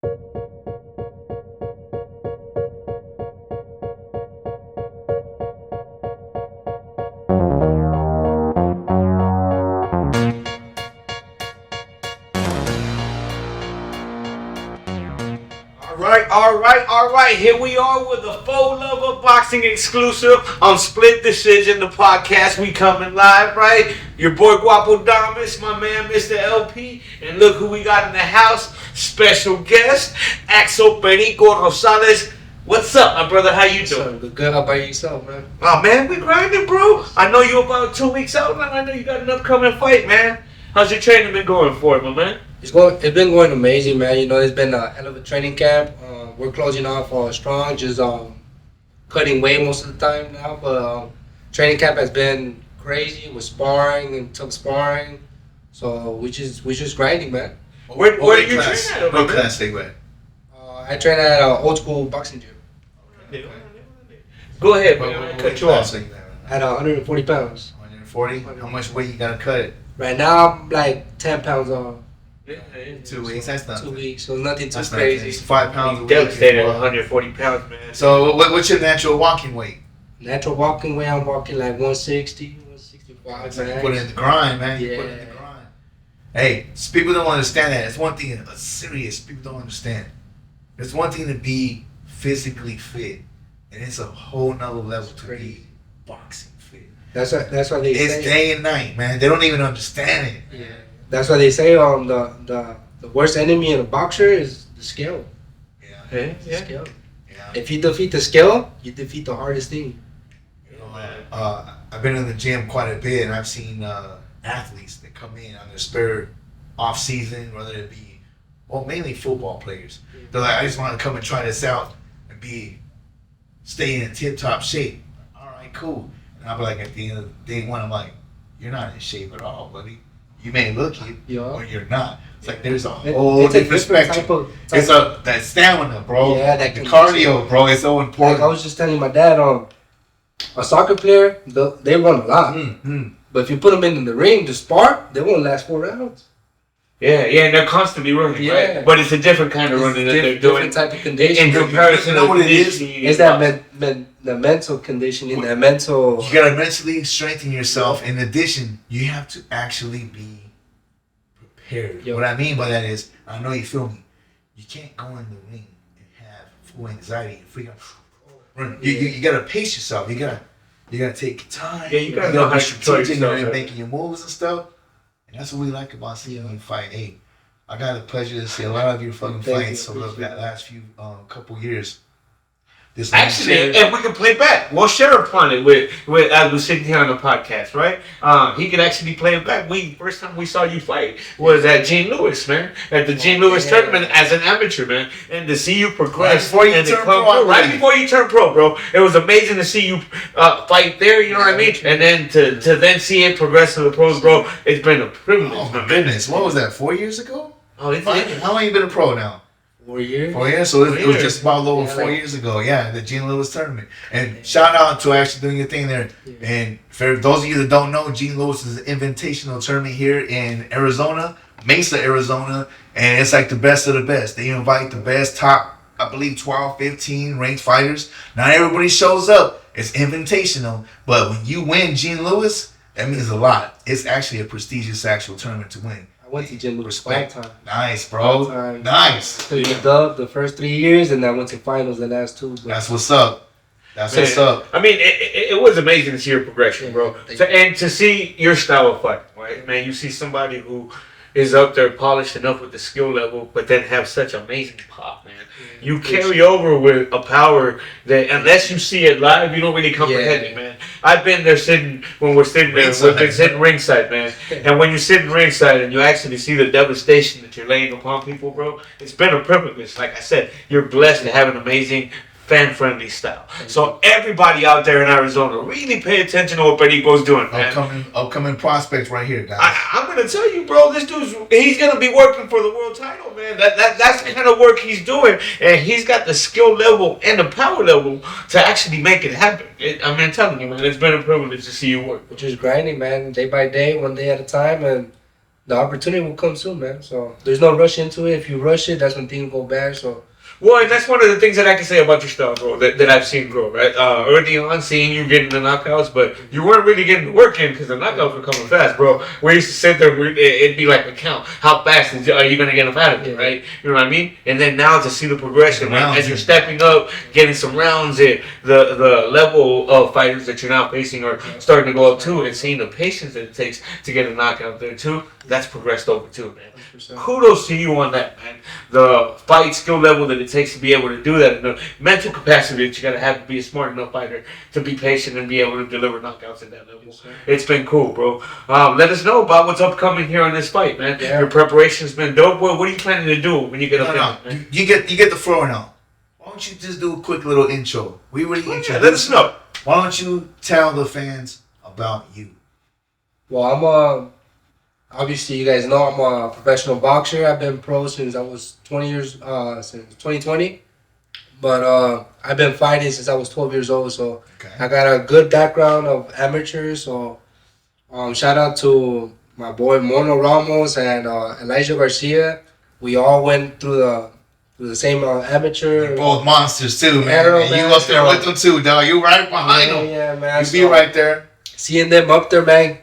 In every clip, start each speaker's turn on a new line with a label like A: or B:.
A: All right. Here we are with a 4LUVofBOXING exclusive on Split Decision, the podcast. We coming live, right? Your boy Guapodamus, my man Mr. LP, and look who we got in the house. Special guest, Axel, Periko, Rosales. What's up, my brother? How you doing?
B: Good. How about yourself, man?
A: Oh man, we grinding, bro. I know you about 2 weeks out now. I know you got an upcoming fight, man. How's your training been going for it, my man?
B: It's been going amazing, man. You know, it's been a hell of a training camp. We're closing off strong, just cutting weight most of the time now. But training camp has been crazy with sparring and tough sparring. So we just grinding, man.
A: Where do you train at?
C: What class they with?
B: I train at an old school boxing gym.
A: Okay. Go ahead, man. Cut you off.
B: At 140 pounds.
C: 140? How much weight you gotta cut?
B: Right now, I'm like 10 pounds off.
C: 2 weeks, that's not
B: 2 weeks, so nothing too
C: that's
B: crazy.
C: It's 5 pounds a week.
A: Devastated at 140 pounds, man.
C: So what's your natural walking weight?
B: Natural walking weight, I'm walking like 160, 165.
C: So you put it in the grind, man. You put it in the grind. Hey, people don't understand that. It's one thing, serious, people don't understand. It's one thing to be physically fit, and it's a whole nother level to be boxing fit.
B: That's what they say.
C: It's day and night, man. They don't even understand it.
B: Yeah. That's why they say the worst enemy in a boxer is the skill.
A: Yeah.
B: The skill. Yeah. If you defeat the skill, you defeat the hardest thing.
C: You know, I've been in the gym quite a bit, and I've seen athletes that come in on their spare off season, whether it be, mainly football players. They're like, I just want to come and try this out and stay in tip top shape. All right, cool. And I'll be like, at the end of day one, I'm like, you're not in shape at all, buddy. You may look it, or you're not. It's like there's a whole different spectrum. It's that stamina, bro. Yeah, the cardio, bro. It's so important.
B: Like I was just telling my dad, a soccer player, they run a lot.
C: Mm-hmm.
B: But if you put them in the ring to spar, they won't last 4 rounds.
A: Yeah, and they're constantly running, right? But it's a different kind of running that they're doing.
B: Different type of conditioning.
A: In comparison to what it is.
B: It's that the mental conditioning, that mental.
C: You gotta mentally strengthen yourself. In addition, you have to actually be prepared. What I mean by that is, I know you feel me. You can't go in the ring and have full anxiety and freedom. You gotta pace yourself. You gotta take time.
A: Yeah, you gotta know how to
C: strategic and making your moves and stuff. And that's what we like about seeing you fight. Hey, I got the pleasure to see a lot of your fucking fights over the last few couple years.
A: Actually, and we can play back. We'll share upon it with as we're sitting here on the podcast, right? He could actually play it back. First time we saw you fight was at Gene Lewis, man. At the Gene Lewis tournament as an amateur, man. And to see you progress right before you turned pro, bro. It was amazing to see you fight there, you know what I mean? And then to then see it progress to the pros, bro. It's been a privilege.
C: Oh my goodness. What was that, 4 years ago?
A: Oh,
C: how long you been a pro now?
B: 4 years.
C: 4 years? So it was just about a little over 4 years ago. Yeah, the Gene Lewis tournament. And shout out to actually doing your thing there. Yeah. And for those of you that don't know, Gene Lewis is an invitational tournament here in Arizona, Mesa, Arizona. And it's like the best of the best. They invite the best top, I believe, 12, 15 ranked fighters. Not everybody shows up. It's invitational. But when you win Gene Lewis, that means a lot. It's actually a prestigious actual tournament to win.
B: I went to Gene Lewis 5 times.
C: Nice, bro. Nice.
B: So you dub the first 3 years, and I went to finals the last 2.
C: That's what's up. What's up.
A: I mean, it was amazing to see your progression, bro. And to see your style of fight, right? Man, you see somebody who is up there polished enough with the skill level, but then have such amazing pop, man. You carry over with a power that unless you see it live, you don't really comprehend it, man. I've been there when we're sitting there, we've been sitting ringside, man. And when you're sitting ringside and you actually see the devastation that you're laying upon people, bro, it's been a privilege. Like I said, you're blessed to have an amazing fan-friendly style. So everybody out there in Arizona, really pay attention to what Periko's doing, man.
C: Upcoming prospects right here, guys.
A: I'm gonna tell you, bro. This he's gonna be working for the world title, man. That's the kind of work he's doing, and he's got the skill level and the power level to actually make it happen. I'm telling you, man. It's been a privilege to see you work.
B: We're just grinding, man, day by day, one day at a time, and the opportunity will come soon, man. So there's no rush into it. If you rush it, that's when things go bad. So.
A: Well, and that's one of the things that I can say about your style, bro, that I've seen grow, right? Early on, seeing you getting the knockouts, but you weren't really getting the work in because the knockouts were coming fast, bro. We used to sit there, it'd be like a count. How fast are you going to get them out of it, right? You know what I mean? And then now to see the progression, right? As you're stepping up, getting some rounds in, the level of fighters that you're now facing are starting to go up too, and seeing the patience that it takes to get a knockout there too, that's progressed over too, man. 100%. Kudos to you on that, man. The fight skill level that it takes to be able to do that, and the mental capacity that you got to have to be a smart enough fighter to be patient and be able to deliver knockouts at that level. Yes, it's been cool, bro. Let us know about what's upcoming here on this fight, man. Yeah. Your preparation's been dope. What are you planning to do when you get up there?
C: You get the floor now. Why don't you just do a quick little intro? We already introduced.
A: Yeah, let us know.
C: Why don't you tell the fans about you?
B: Well, obviously, you guys know I'm a professional boxer. I've been pro since I was 20 years, since 2020. But I've been fighting since I was 12 years old. So I got a good background of amateurs. So shout out to my boy Mono Ramos and Elijah Garcia. We all went through the same amateur.
C: They're both monsters too, man. And you up there with them too, dog. You right behind them.
B: Yeah, man.
C: You be right there.
B: Seeing them up there, man,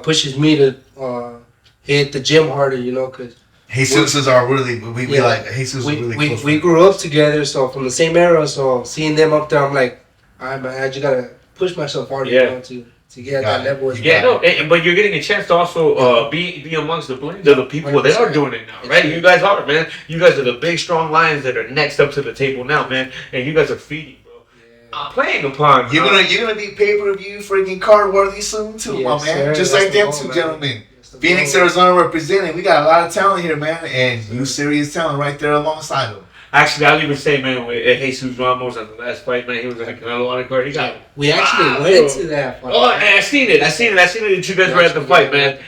B: pushes me to hit the gym harder, you know, because
C: Jesus is our really, like, Jesus is really close.
B: We grew up together, so from the same era, so seeing them up there, I'm like, all right, man, I just got to push myself harder, you know, to get at that level.
A: Yeah, no, but you're getting a chance to also be amongst the blend of the people that are doing it now, right? You guys are, man. You guys are the big, strong lions that are next up to the table now, man, and you guys are feeding. I'm playing upon.
C: You're gonna be pay-per-view freaking card worthy soon too, my man. Sir, just like them two gentlemen. Phoenix, Arizona representing. We got a lot of talent here, man, and you serious talent right there alongside them.
A: Actually, I'll even say, man, with Jesus Ramos on the last fight, man, he was like Canelo on the card.
B: We actually went to that fight.
A: Oh, man, I seen it that you guys were at the fight, man.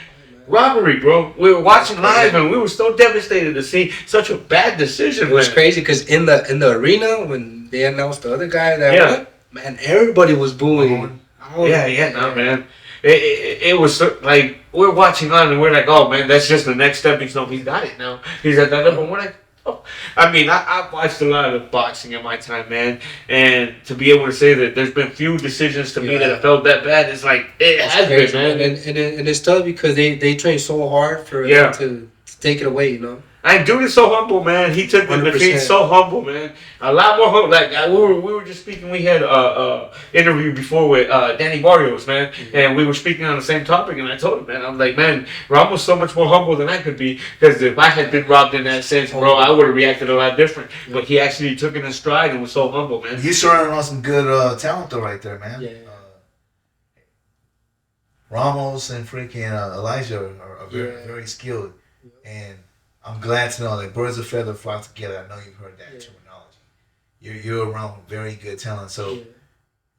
A: Robbery, bro. We were watching live and we were so devastated to see such a bad decision.
B: It was crazy because in the arena when they announced the other guy that won, man, everybody was booing.
A: Man. It was like we're watching on and we're like, oh man, that's just the next stepping stone. He's got it now. He's at that level. We're like, oh. I mean, I've watched a lot of boxing in my time, man, and to be able to say that there's been few decisions to me that have felt that bad, it's like it has been, man.
B: And it's tough because they train so hard for them to take it away, you know.
A: And dude is so humble, man. He took the defeat so humble, man. A lot more humble. Like we were just speaking. We had a interview before with Danny Barrios, man, and we were speaking on the same topic. And I told him, man, I'm like, man, Ramos so much more humble than I could be. Because if I had been robbed in that sense, bro, I would have reacted a lot different. But he actually took it in stride and was so humble, man.
C: You surrounded on some good talent though, right there, man.
B: Yeah.
C: Ramos and freaking Elijah are very skilled, and I'm glad to know that birds of feather flock together. I know you've heard that terminology. You're around very good talent, so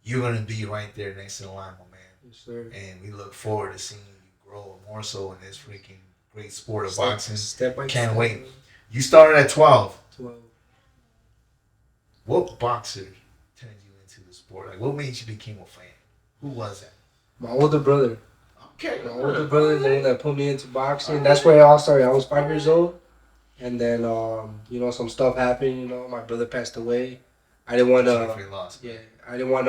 C: you're gonna be right there next in line, my man.
B: Yes, sir.
C: And we look forward to seeing you grow more so in this freaking great sport of boxing. Can't wait. You started at 12.
B: 12.
C: What boxer turned you into the sport? Like, what made you become a fan? Who was that?
B: My older brother.
C: Okay.
B: My older brother is the one that put me into boxing. That's where it all started. I was 5 years old. And then, some stuff happened. My brother passed away. I didn't want to. I didn't want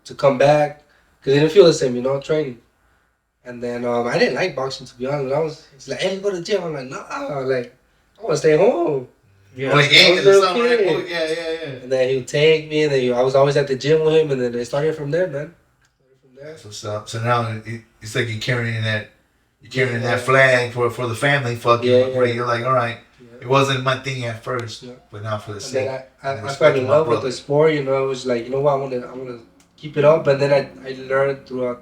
B: to come back because it didn't feel the same, training. And then I didn't like boxing, to be honest. It's like, hey, go to the gym. I'm like, nah, like I want to stay home.
C: Yeah, like games or something. Right? Yeah.
B: And then he would take me, and then I was always at the gym with him, and then they started from there, man.
C: So now it's like you're carrying that flag for the family. You're like, all right. It wasn't my thing at first, but now for the sake.
B: I fell in love with the sport. It was like, what, I want to keep it up. And then I learned through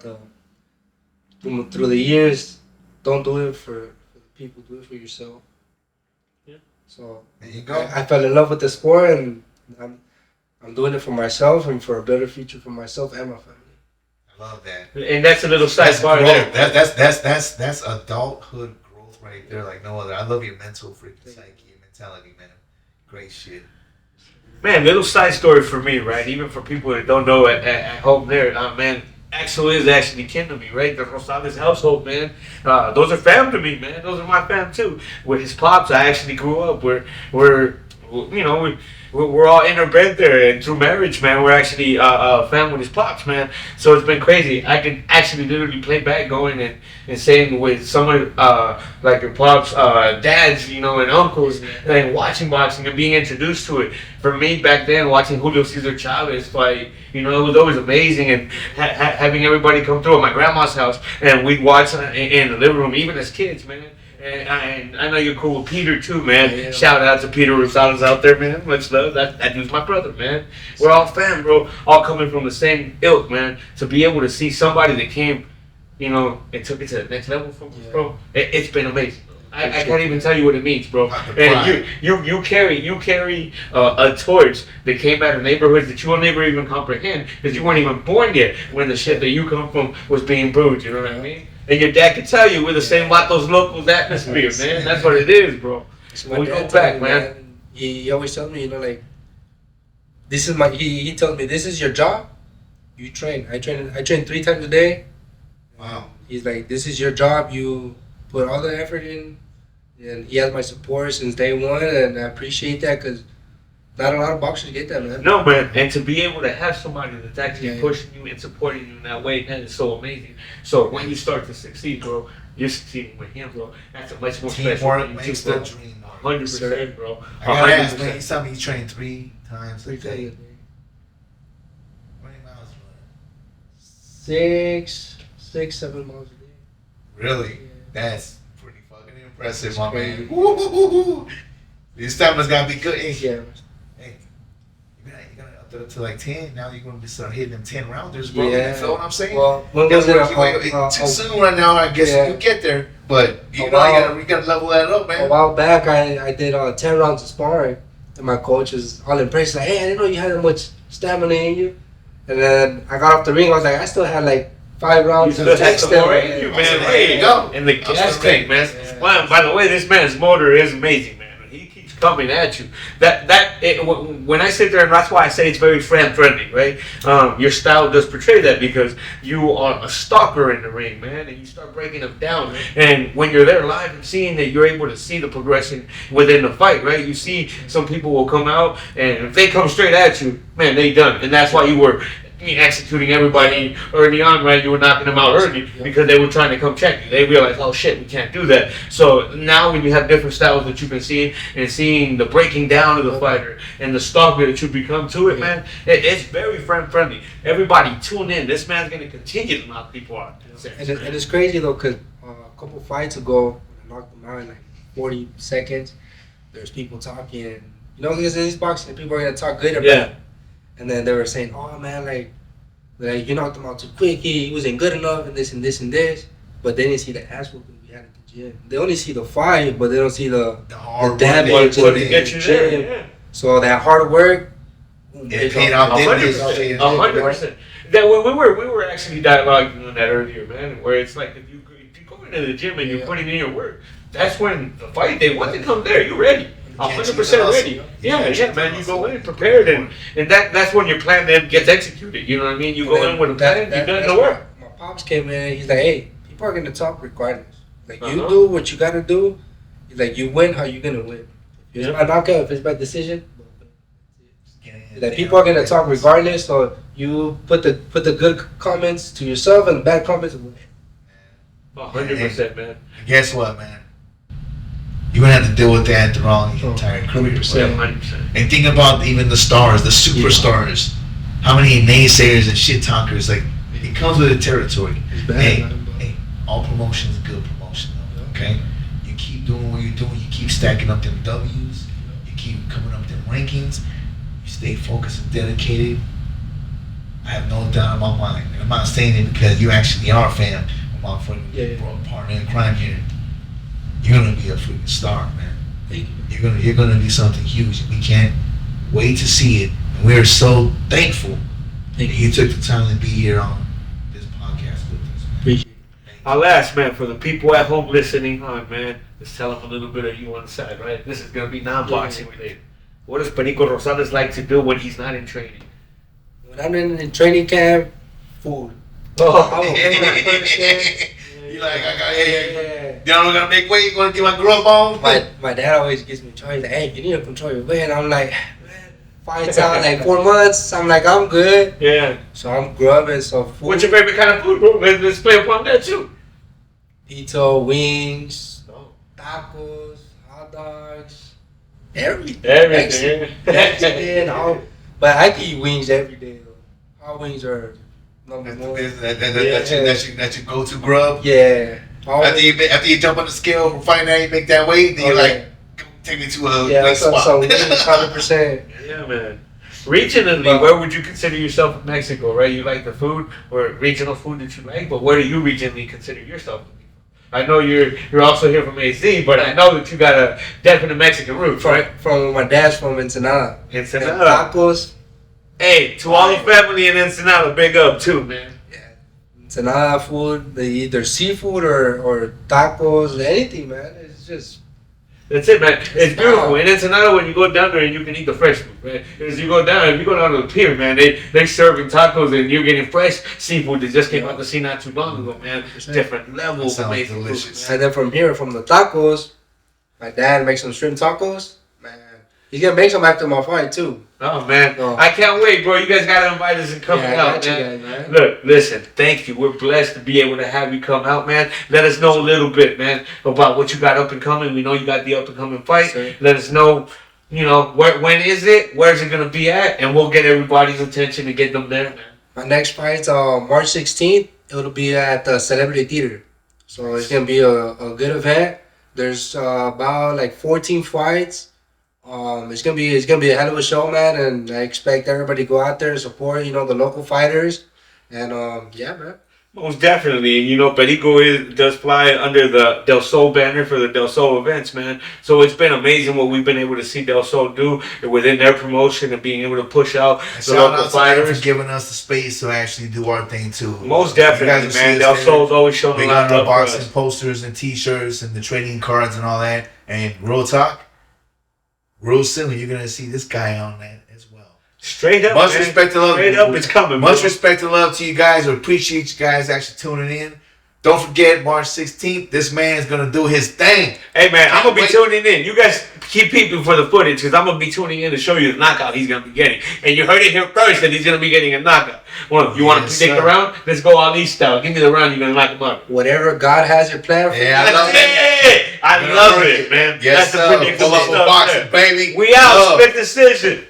B: the years, don't do it for the people, do it for yourself. Yeah. So
C: there you go.
B: I fell in love with the sport, and I'm doing it for myself and for a better future for myself and my family.
C: I love that.
A: And that's a little sidebar there.
C: That's adulthood growth right there, like no other. I love your mental freaking psyche, your mentality, man. Great shit.
A: Man, little side story for me, right? Even for people that don't know at home there, man. Axel is actually kin to me, right? The Rosales household, man. Those are fam to me, man. Those are my fam too. With his pops, I actually grew up. We're all interbred there, and through marriage, man, we're actually fam with his pops, man. So it's been crazy. I can actually literally play back going and saying with some of like your pops, dads, and uncles, and watching boxing and being introduced to it. For me back then, watching Julio Cesar Chavez fight, it was always amazing, and having everybody come through at my grandma's house, and we'd watch in the living room, even as kids, man. And I know you're cool with Peter too, man. Yeah. Shout out to Peter Rosales out there, man. Much love. That dude's my brother, man. We're all fam, bro. All coming from the same ilk, man. To be able to see somebody that came, and took it to the next level from us, bro. It's been amazing. I can't even tell you what it means, bro. And you carry a torch that came out of neighborhoods that you will never even comprehend because you weren't even born yet when the shit that you come from was being brewed. You know what I mean? And your dad can tell you we're the same Vatos Locals atmosphere, man. That's what it is, bro. We go back, man.
B: He always tells me, this is he tells me, this is your job. You train. I train 3 times a day.
C: Wow.
B: He's like, this is your job. You put all the effort in. And he has my support since day one. And I appreciate that because not a lot of boxers get that, man.
A: No, man. And to be able to have somebody that's actually pushing you and supporting you in that way, that is so amazing. So when you start to succeed, bro, you're succeeding with him, bro. That's a much more special thing.
C: Makes the dream.
A: 100%, bro.
C: I gotta ask, man. He's telling me he's training 3 times a day. 20 miles a day.
B: 6, 7 miles a day.
C: Really? Yeah. That's pretty fucking impressive, my man. Woo-hoo-hoo-hoo. This stamina's gotta be good.
B: Yeah.
C: You're gonna up to like 10. Now you're gonna be start hitting them 10 rounders, bro.
B: Yeah.
C: You feel what I'm saying?
B: Well, when was it?
C: Too soon right now. I guess you get there, but you gotta level that up, man.
B: A while back, I did 10 rounds of sparring, and my coach was all impressed. Like, hey, I didn't know you had that much stamina in you. And then I got off the ring. I was like, I still had like 5 rounds.
A: You still had some more in you, man. There you go. And the gas tank, man. Wow, by the way, this man's motor is amazing, man. He keeps coming at you. When I sit there, and that's why I say it's very friendly, right? Your style does portray that because you are a stalker in the ring, man, and you start breaking them down. And when you're there live and seeing that, you're able to see the progression within the fight, right? You see some people will come out, and if they come straight at you, man, they done. And that's why you were executing everybody early on, right? You were knocking them out early because they were trying to come check you. They realized, oh shit, we can't do that. So now when you have different styles that you've been seeing and seeing the breaking down of the fighter and the stalker that you become to it, man, it's very friendly. Everybody tune in. This man's going to continue to knock people out.
B: And it's crazy though, because a couple fights ago, when I knocked them out in like 40 seconds, there's people talking. Because in this boxing, people are going to talk good about it. And then they were saying, oh man, like you knocked him out too quick, he wasn't good enough, and this and this and this. But they didn't see the ass whooping we had at the gym. They only see the fight, but they don't see the damage to get you there. Yeah. So that hard work,
C: it paid off.
A: 100%. That we were actually dialoguing on that earlier, man. Where it's like if you go into the gym and you're putting in your work, that's when the fight day, once it comes there, you're ready. 100% ready. Yeah, man. You go in prepared, and that's when your plan then gets executed. You know what I mean? You go in with a plan, you done the work.
B: My pops came in. He's like, "Hey, people are gonna talk regardless. Like you do what you gotta do. He's like, you win how you gonna win. If it's by knockout, if it's by decision, like people are gonna talk regardless. So you put the good comments to yourself and the bad comments.
A: 100%, man.
C: Guess what, man? You're going to have to deal with that throughout your entire career.
A: 100%.
C: And think about even the stars, the superstars. How many naysayers and shit talkers, like, it comes with the territory. Hey, all promotion is good promotion, though, okay? You keep doing what you're doing. You keep stacking up them W's. You keep coming up them rankings. You stay focused and dedicated. I have no doubt in my mind. And I'm not saying it because you actually are a fan of my partner in crime here. You're gonna be a freaking star, man. You're gonna be something huge. We can't wait to see it. And we're so thankful that you took the time to be here on this podcast with us.
B: Appreciate it.
A: I'll ask, man, for the people at home listening on, man, just tell them a little bit of you on the side, right? This is gonna be non-boxing related. What does Periko Rosales like to do when he's not in training?
B: When I'm in training camp, food.
A: Oh,
C: You like, I got, hey, you know, I'm gonna make weight. You gonna get my grub on?
B: My dad always gets me in charge. He's like, hey, you need to control your weight. And I'm like, man, fights out like 4 months. I'm like, I'm good.
A: yeah.
B: So I'm grubbing some food.
A: What's your favorite kind of food, bro? Let's play upon that too.
B: Pizza, wings,
A: Oh.
B: tacos, hot dogs, everything.
A: Everything.
B: Mexican, all. But I can eat wings every day though. Hot wings are number one.
C: That's your go-to grub.
B: Yeah.
C: After you jump on the scale for fighting out, you make that weight, then you're like, take me to a nice spot.
B: So wings 100%.
A: Yeah, man. Regionally, where would you consider yourself in Mexico, right? You like the food or regional food that you like, but where do you regionally consider yourself to be? I know you're also here from AZ, but I know that you got a definite Mexican roots, right?
B: From my dad's from Ensenada.
A: Ensenada.
B: Tacos.
A: Hey, to all the family in Ensenada, big up too, man.
B: Yeah. Ensenada food, either seafood or tacos, anything, man. It's just...
A: That's it, man. It's beautiful. In Ensenada, when you go down there and you can eat the fresh food, right? As you go down to the pier, man, they serving tacos and you're getting fresh seafood that just came out the sea not too long ago, man. Different levels of amazing delicious.
B: And then from the tacos, my dad makes some shrimp tacos. Man, he's gonna make some after my fight too.
A: Oh man,
B: Oh.
A: I can't wait, bro. You guys gotta invite us and come out, man.
B: Man.
A: Look, listen, thank you. We're blessed to be able to have you come out, man. Let us know a little bit, man, about what you got up and coming. We know you got the up and coming fight.
B: Sure.
A: Let us know, you know, when is it? Where's it gonna be at? And we'll get everybody's attention and get them there, man.
B: My next fight's March 16th. It'll be at the Celebrity Theater. So it's gonna be a good event. There's about like 14 fights. It's gonna be a hell of a show, man, and I expect everybody to go out there and support, the local fighters. And yeah, man.
A: Most definitely, and you know, Periko does fly under the Del Sol banner for the Del Sol events, man. So it's been amazing what we've been able to see Del Sol do within their promotion and being able to push out the local fighters.
C: For giving us the space to actually do our thing too.
A: Most definitely, man. Del Sol's always showing a lot of love for
C: boxing
A: us.
C: posters and T-shirts and the trading cards and all that. And real talk, real soon you're gonna see this guy on that as well.
A: Straight up,
C: much
A: man.
C: respect and love.
A: Straight up, it's coming.
C: Much
A: bro.
C: respect and love to you guys. We appreciate you guys actually tuning in. Don't forget, March 16th, this man's gonna do his thing.
A: Hey man, I'm gonna be tuning in. You guys keep peeping for the footage because I'm gonna be tuning in to show you the knockout he's gonna be getting. And you heard it here first that he's gonna be getting a knockout. Well, you want to predict the round? Let's go Ali style. Give me the round. You're gonna knock him out.
B: Whatever God has your plan for.
C: Yeah, I love
A: it. I love it, man.
C: Yes,
A: that's the predictable stuff,
C: boxing, baby.
A: We out. Split decision.